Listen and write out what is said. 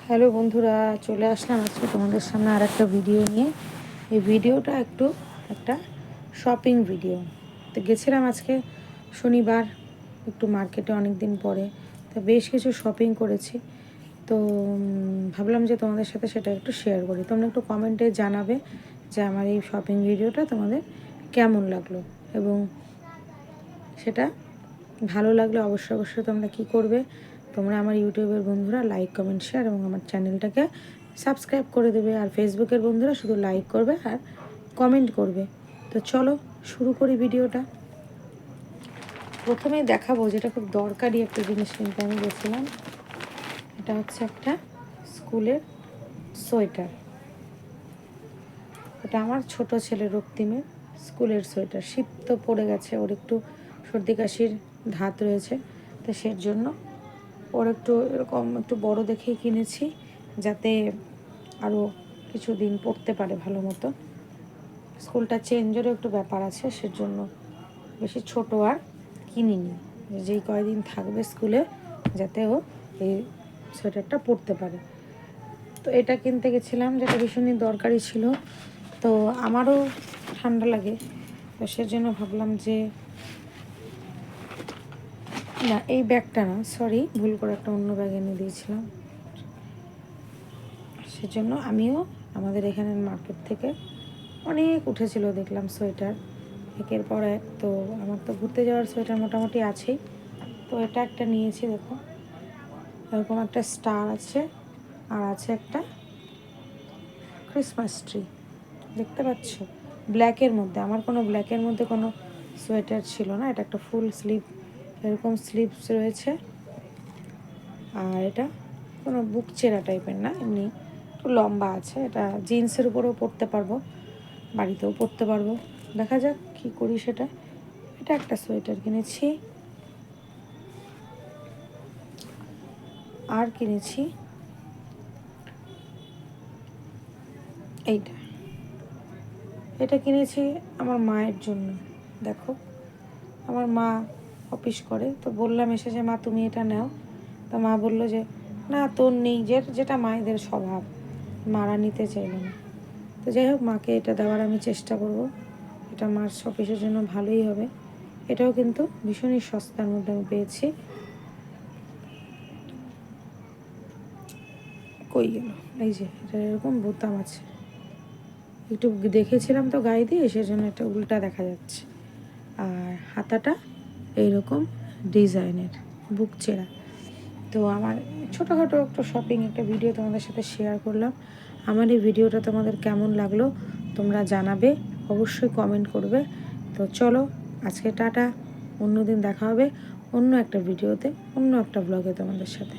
Hello বন্ধুরা, চলে আসলাম আজকে তোমাদের সামনে আর একটা ভিডিও নিয়ে। এই ভিডিওটা একটা শপিং ভিডিও। তো গেছিলাম আজকে শনিবার একটু মার্কেটে, অনেক দিন পরে। তো বেশ কিছু শপিং করেছি। তো ভাবলাম যে তোমাদের সাথে সেটা একটু শেয়ার করি। তোমরা একটু কমেন্টে জানাবে যে আমার এই শপিং ভিডিওটা তোমাদের কেমন লাগলো, এবং সেটা ভালো লাগলে অবশ্যই তোমরা কী করবে, তোমরা আমার ইউটিউবের বন্ধুরা লাইক, কমেন্ট, শেয়ার এবং আমার চ্যানেলটাকে সাবস্ক্রাইব করে দেবে। আর ফেসবুকের বন্ধুরা শুধু লাইক করবে আর কমেন্ট করবে। তো চলো শুরু করি ভিডিওটা। প্রথমেই দেখাবো যেটা খুব দরকারি একটা জিনিস কিনতে আমি গেছিলাম। এটা হচ্ছে একটা স্কুলের সোয়েটার। এটা আমার ছোট ছেলে রক্তিমের স্কুলের সোয়েটার। শীত তো পড়ে গেছে, ওর একটু সর্দি কাশির ধাত রয়েছে, তো সের জন্য ওর একটু এরকম একটু বড় দেখেই কিনেছি, যাতে আরও কিছু দিন পড়তে পারে ভালো মতো। স্কুলটা চেঞ্জেরও একটু ব্যাপার আছে, সেজন্য বেশি ছোট আর কিনিনি। যেই কয়দিন থাকবে স্কুলে যাতে ও এই সোয়েটারটা পরতে পারে। তো এটা কিনতে গেছিলাম, যেটা ভীষণই দরকারি ছিল। তো আমারও ঠান্ডা লাগে, তো সেজন্য ভাবলাম যে না, এই ব্যাগটা না, সরি, ভুল করে একটা অন্য ব্যাগ এনে দিয়েছিলাম। সেজন্য আমিও আমাদের এখানের মার্কেট থেকে অনেক উঠেছিল, দেখলাম সোয়েটার একের পর এক। তো আমার তো ঘুরতে যাওয়ার সোয়েটার মোটামুটি আছেই। তো এটা একটা নিয়েছি, দেখো এরকম একটা স্টার আছে, আর আছে একটা ক্রিসমাস ট্রি, দেখতে পাচ্ছ, ব্ল্যাকের মধ্যে। আমার কোনো ব্ল্যাকের মধ্যে কোনো সোয়েটার ছিল না। এটা একটা ফুল স্লিভ, এরকম স্লিভস রয়েছে। আর এটা কোনো বুক চেরা টাইপের না, এমনি একটু লম্বা আছে। এটা জিন্সের উপরেও পরতে পারবো, বাড়িতেও পরতে পারবো, দেখা যাক কী করি সেটা। এটা একটা সোয়েটার কিনেছি। আর কিনেছি এইটা, এটা কিনেছি আমার মায়ের জন্য। দেখো, আমার মা অফিস করে, তো বললাম এসে যে মা তুমি এটা নাও। তো মা বললো যে না তোর নেই, যেটা মায়েদের স্বভাব, মারা নিতে চাইল না। তো যাই হোক, মাকে এটা দেওয়ার আমি চেষ্টা করব। এটা মার অফিসের জন্য ভালোই হবে। এটাও কিন্তু ভীষণই সস্তার মধ্যে আমি পেয়েছি। কই গেল, এই যে এটা এরকম বোতাম আছে, একটু দেখেছিলাম তো গায়ে দিয়ে, সেজন্য একটা উল্টা দেখা যাচ্ছে। আর হাতাটা এইরকম ডিজাইনের, বুক চেরা। তো আমার ছোটোখাটো একটা শপিং একটা ভিডিও তোমাদের সাথে শেয়ার করলাম। আমার এই ভিডিওটা তোমাদের কেমন লাগলো তোমরা জানাবে, অবশ্যই কমেন্ট করবে। তো চলো আজকে টাটা, অন্য দিন দেখা হবে অন্য একটা ভিডিওতে, অন্য একটা ব্লগে তোমাদের সাথে।